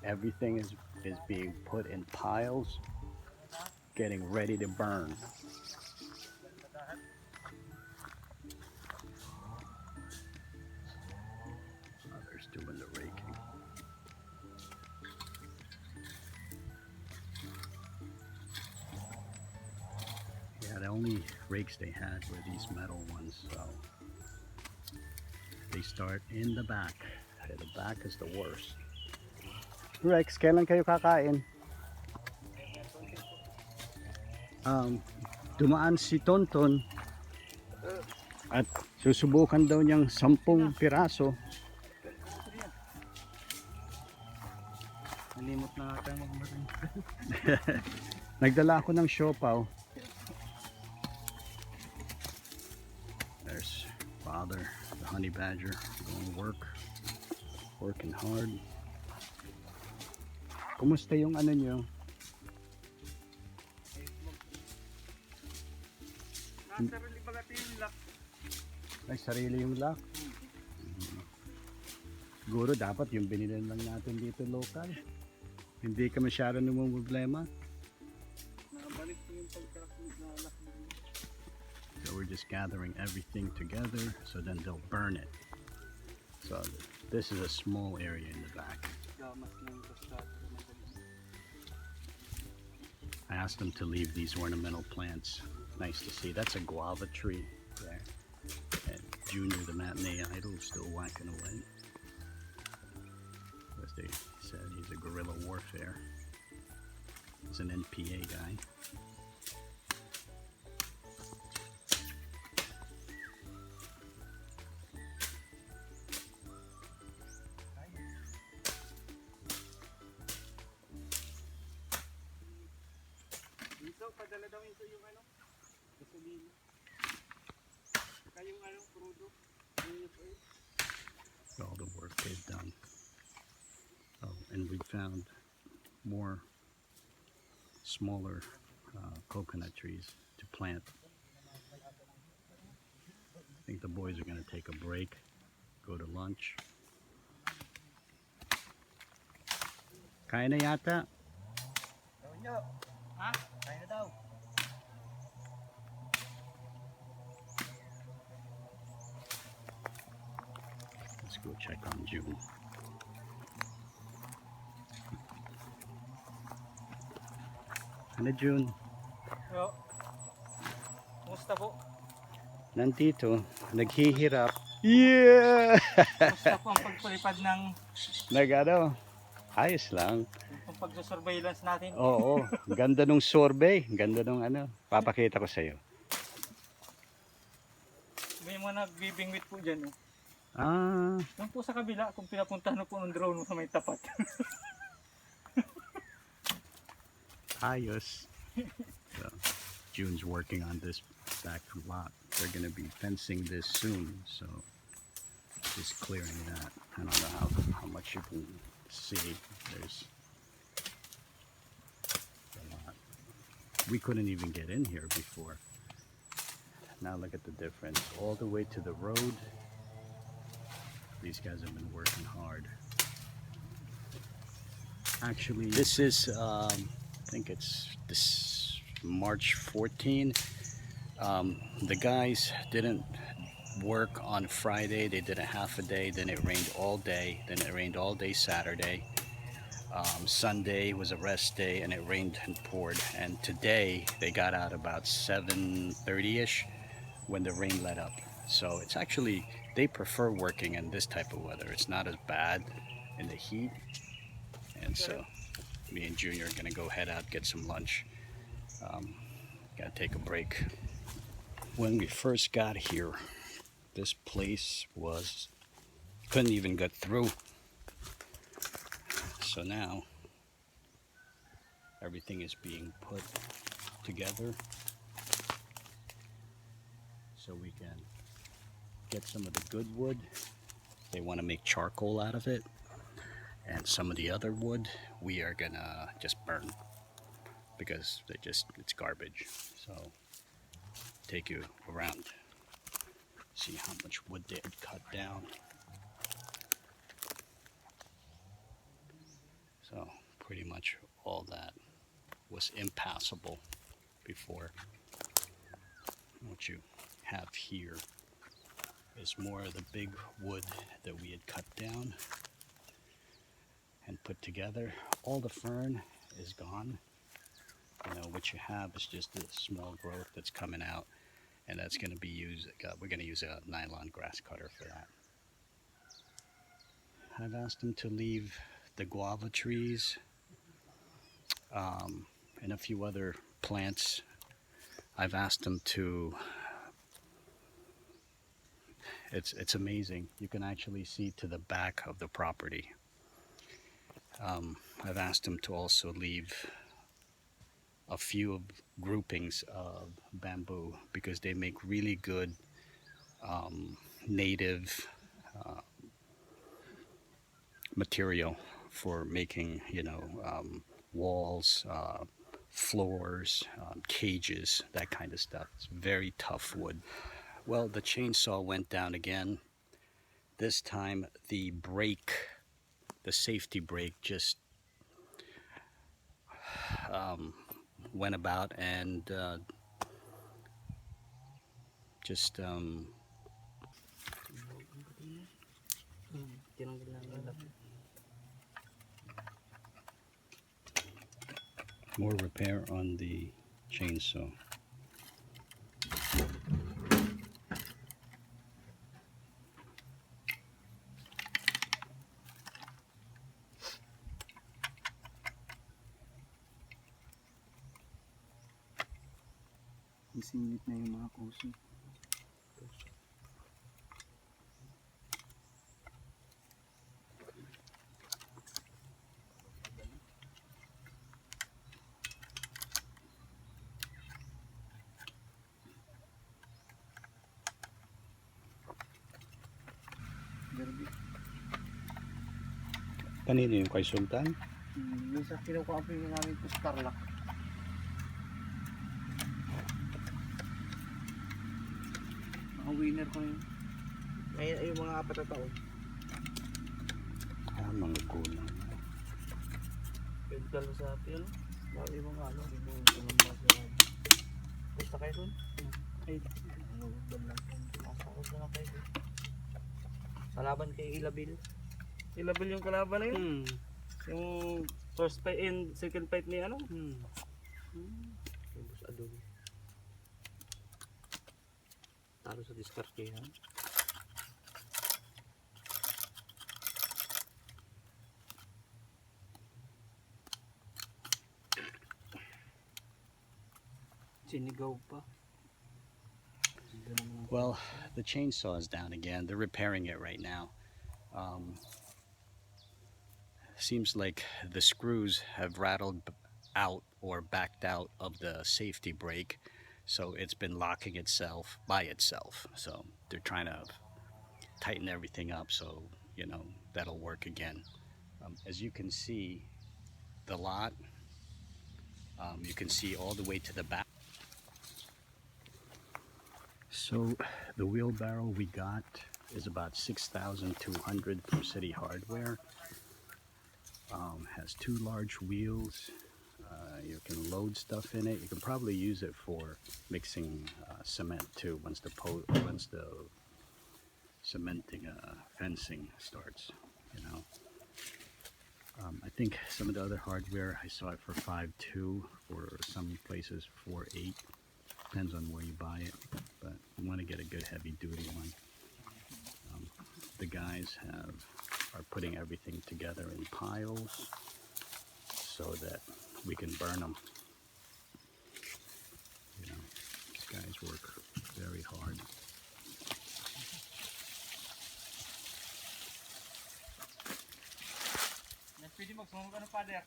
Everything is being put in piles, getting ready to burn. Others doing the raking. Yeah, the only rakes they had were these metal ones, so they start in the back. The back is the worst. Rex, kailan kayo kakain? Dumaan si Tonton at susubukan daw niyang 10 piraso. Nalimot na ata yung marin. Nagdala ako ng siopaw. There's father, the honey badger, going to work, working hard. Kumusta yung ano nyo? Nasarili bagati yung lock. Ay, sarili yung lock. Siguro dapat yung binili lang natin dito local. Hindi ka masyado problema. Nakabalik ko yung pagkakamit na lock. So we're just gathering everything together so then they'll burn it. So this is a small area in the back. Gamas ng basta. I asked them to leave these ornamental plants. Nice to see. That's a guava tree there. And Junior, the matinee idol, is still whacking away. As they said, he's a guerrilla warfare. He's an NPA guy. Dito, padala daw ito yung ano, gasolina. Saka yung ano, crudo. All the work they've done. Oh, and we found more smaller coconut trees to plant. I think the boys are going to take a break, go to lunch. Kain na yata? Ha? Kaya na daw. Let's go check on June. Ano June? Yo. Kumusta po? Nandito, naghihirap. Yeah! Kumusta po ang pagpalipad ng Nagano? Ayos lang. yung pagsusurveillance natin? Oo, ganda nung sorbet, ganda nung ano. Papakita ko sa iyo. May mga nagbibingwit po dyan. Oh. Ah, Doon po sa kabila, kung pinapuntahan po ng drone mo sa may tapat. ayos. So, June's working on this back lot. They're going to be fencing this soon, so just clearing that. I don't know how much you can see. There's a lot. We couldn't even get in here before. Now look at the difference. All the way to the road. These guys have been working hard. Actually, this is, I think it's this March 14. The guys didn't work on Friday. They did a half a day. Then it rained all day. Then it rained all day Saturday. Sunday was a rest day, and it rained and poured. And today they got out about 7:30ish when the rain let up. So it's actually, they prefer working in this type of weather. It's not as bad in the heat. And so me and Junior are gonna go head out, get some lunch. Gotta take a break. When we first got here, this place was, couldn't even get through. So now everything is being put together so we can get some of the good wood. They want to make charcoal out of it, and some of the other wood we are gonna just burn because it's garbage. So take you around, see how much wood they had cut down. So much all that was impassable before. What you have here is more of the big wood that we had cut down and put together. All the fern is gone. You know, what you have is just the small growth that's coming out, and that's going to be used. We're going to use a nylon grass cutter for that. I've asked them to leave the guava trees and a few other plants. I've asked them to. It's amazing. You can actually see to the back of the property. I've asked them to also leave a few of groupings of bamboo because they make really good native material for making, walls, floors, cages, that kind of stuff. It's very tough wood. Well, the chainsaw went down again. This time the brake, the safety brake, just went about and just more repair on the chainsaw. Isingit na yung mga kuso. Kanino yung kay Sultan? Yung sa kinukuha po yung namin po sa Tarlac. Mga winner ko yun. Ay, yung mga 4 na taon. Mga kulang. Pedal sa atin, dami mga ano, yung tumamba sa pusta kayo dun? Ay, ano, doon lang. Masakot na kayo dun. Kalaban kay Ilabil. Ilabil yung kalaban na yun? Yung first fight and second fight ni ano? Yung boss Adol. Talo sa diskarte yan. Sinigaw pa. Well, the chainsaw is down again. They're repairing it right now. Seems like the screws have rattled out or backed out of the safety brake, so it's been locking itself by itself. So they're trying to tighten everything up so that'll work again. As you can see, the lot, you can see all the way to the back. So the wheelbarrow we got is about 6,200 from City Hardware. Has 2 large wheels. You can load stuff in it. You can probably use it for mixing cement too once the cementing fencing starts. I think some of the other hardware I saw it for 5.2, or some places 4.8. Depends on where you buy it, but you want to get a good heavy duty one. The guys are putting everything together in piles so that we can burn them. These guys work very hard. Yan pwede magsunog ano, Father?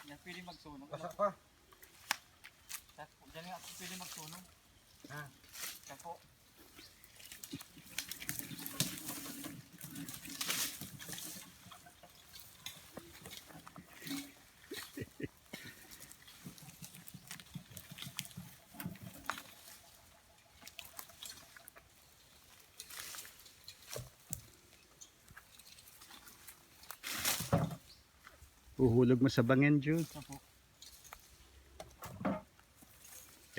Yan pwede magsunog ano? Basa pa. Diyan nga pwede magsunog. Yan po. Uhulog mo sa bangin, Jude? Opo.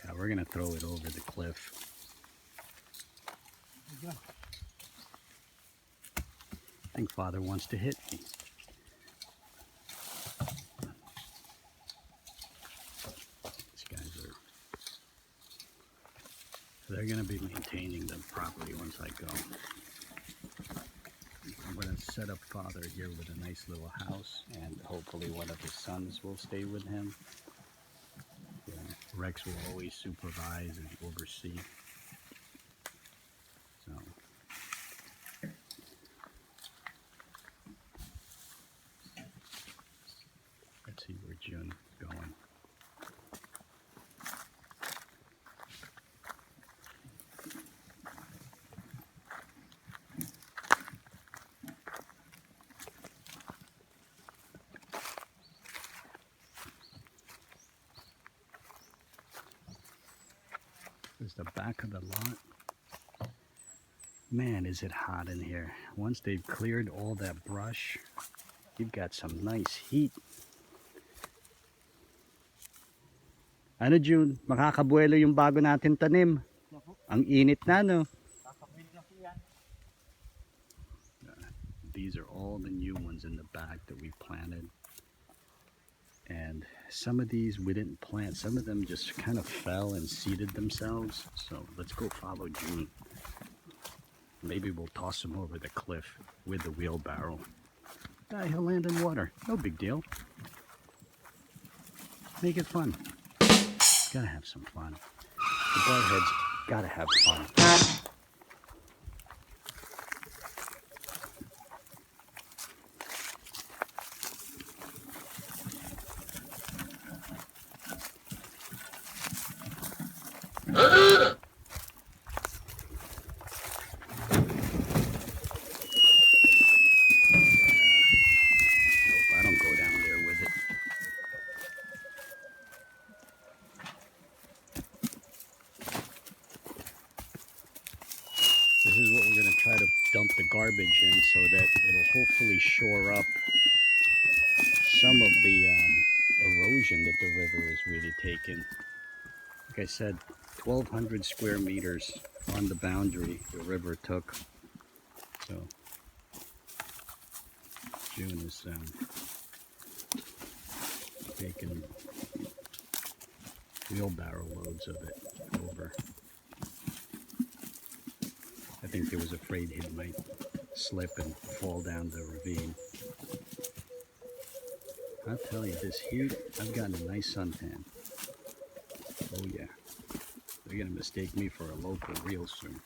Yeah, we're gonna throw it over the cliff. Diyan. I think Father wants to hit me. These guys are... They're gonna be maintaining the property once I go. I'm gonna set up Father here with a nice little house, and hopefully one of his sons will stay with him. Yeah, Rex will always supervise and oversee. So let's see where June's going. This is the back of the lot. Man, is it hot in here. Once they've cleared all that brush, you've got some nice heat. Ano June, makakabuelo yung bago natin tanim. Opo. Ang init na, no? Kakapwede na po yan. These are all the new ones in the back that we planted. And some of these we didn't plant. Some of them just kind of fell and seeded themselves. So let's go follow June. Maybe we'll toss him over the cliff with the wheelbarrow. He'll land in water. No big deal. Make it fun. Gotta have some fun. The barheads gotta have fun. Hope I don't go down there with it. This is what we're going to try to dump the garbage in so that it'll hopefully shore up some of the erosion that the river is really taking. Like I said, 1,200 square meters on the boundary the river took. So June is taking wheelbarrow loads of it over. I think he was afraid he might slip and fall down the ravine. I'll tell you, this heat, I've gotten a nice suntan. Oh yeah. They're gonna mistake me for a local real soon.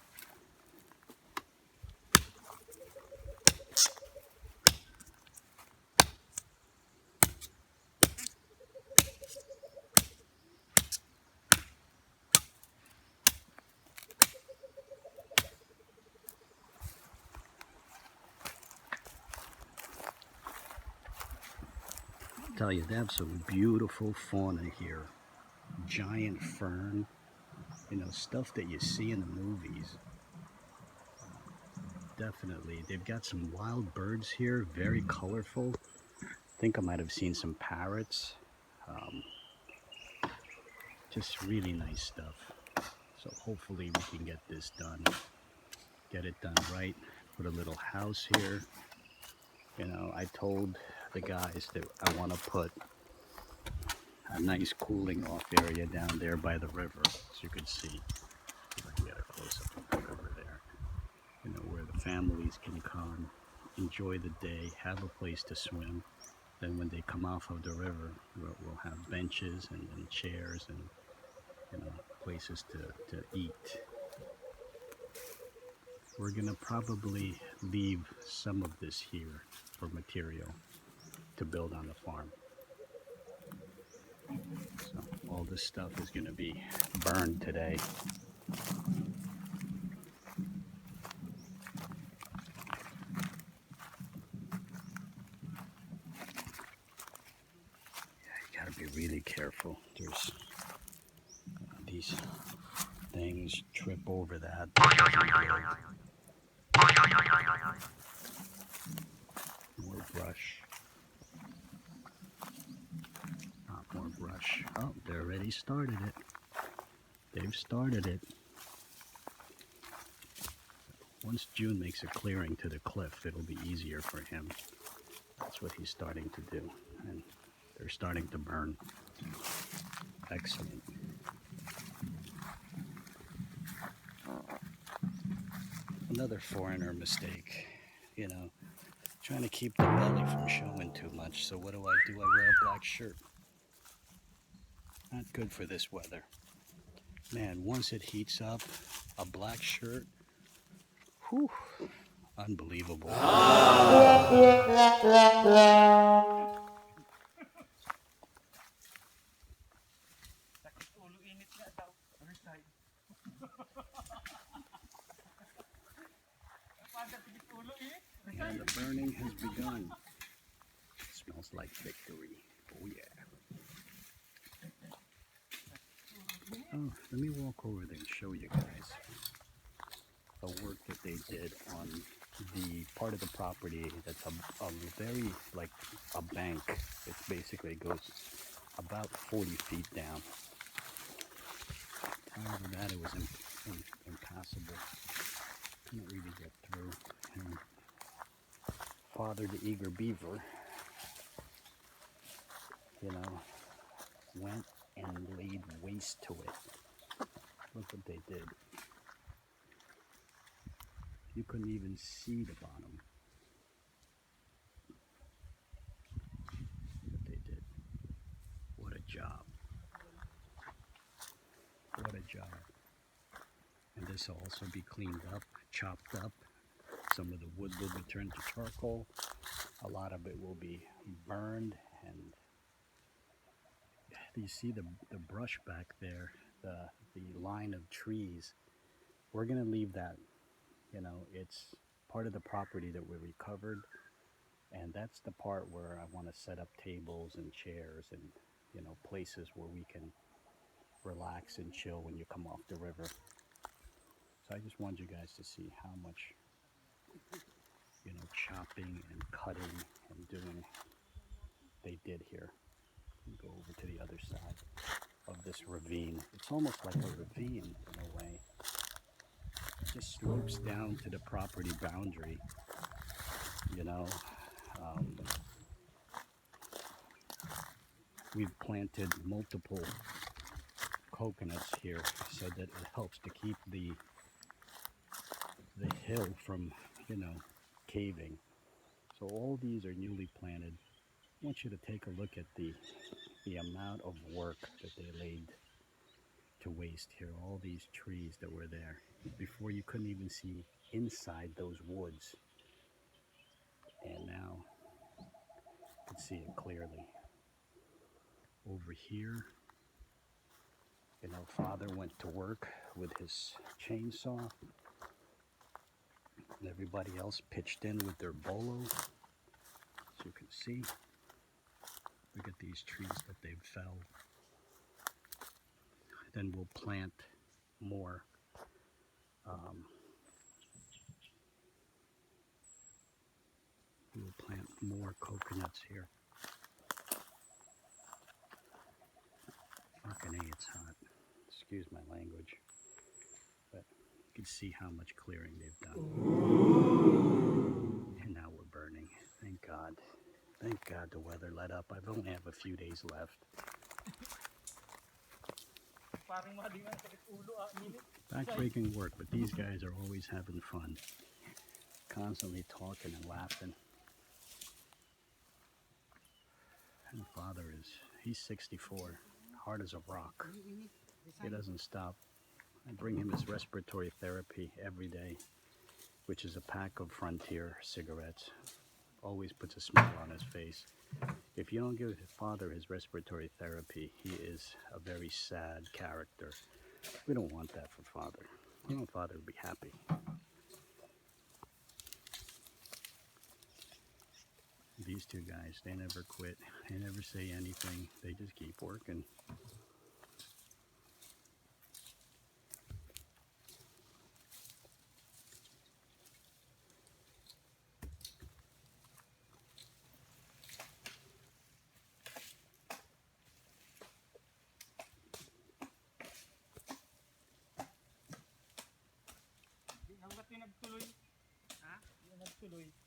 I'll tell you, they have some beautiful fauna here. Giant fern, you know, stuff that you see in the movies. Definitely. They've got some wild birds here, very colorful. I think I might have seen some parrots. Um, just really nice stuff. So hopefully we can get this done. Get it done right. Put a little house here. You know, I told the guys that I want to put a nice cooling off area down there by the river, as you can see. If I can get a close up of the river there. You know, where the families can come, enjoy the day, have a place to swim. Then when they come off of the river, we'll have benches and chairs and, you know, places to eat. We're gonna probably leave some of this here for material to build on the farm. So all this stuff is gonna be burned today. You gotta be really careful. There's these things trip over that. More brush. Oh, they already started it. They've started it. Once June makes a clearing to the cliff, it'll be easier for him. That's what he's starting to do. And they're starting to burn. Excellent. Another foreigner mistake, you know, trying to keep the belly from showing too much. So what do? I wear a black shirt. Not good for this weather. Man, once it heats up, a black shirt, whew, unbelievable. Sakit ulo, init nga daw. Other side. Father, sakit ulo, init. And the burning has begun. It smells like victory. Oh yeah. Oh, let me walk over there and show you guys the work that they did on the part of the property that's a very, like a bank. It basically goes about 40 feet down. However, that it was impassable. Couldn't really get through. And Father the Eager Beaver, you know, went and laid waste to it. Look what they did. You couldn't even see the bottom. What they did. What a job. What a job. And this will also be cleaned up, chopped up. Some of the wood will be turned to charcoal. A lot of it will be burned. And you see the brush back there, the line of trees. We're going to leave that. You know, it's part of the property that we recovered. And that's the part where I want to set up tables and chairs and, you know, places where we can relax and chill when you come off the river. So I just want you guys to see how much, you know, chopping and cutting and doing they did here. Go over to the other side of this ravine. It's almost like a ravine in a way. It just slopes down to the property boundary, you know. Um, we've planted multiple coconuts here so that it helps to keep the hill from, you know, caving. So all these are newly planted. I want you to take a look at the amount of work that they laid to waste here. All these trees that were there. Before you couldn't even see inside those woods. And now you can see it clearly. Over here, you know, Father went to work with his chainsaw. And everybody else pitched in with their bolo. As you can see, look at these trees that they've felled. Then we'll plant more. We'll plant more coconuts here. Fucking A, it's hot. Excuse my language. But you can see how much clearing they've done. And now we're burning. Thank God. Thank God the weather let up. I only have a few days left. Backbreaking work, but these guys are always having fun. Constantly talking and laughing. And Father he's 64. Hard as a rock. He doesn't stop. I bring him his respiratory therapy every day, which is a pack of Frontier cigarettes. Always puts a smile on his face. If you don't give his father his respiratory therapy, he is a very sad character. We don't want that for Father. We want Father to be happy. These two guys, they never quit. They never say anything. They just keep working. tuloy.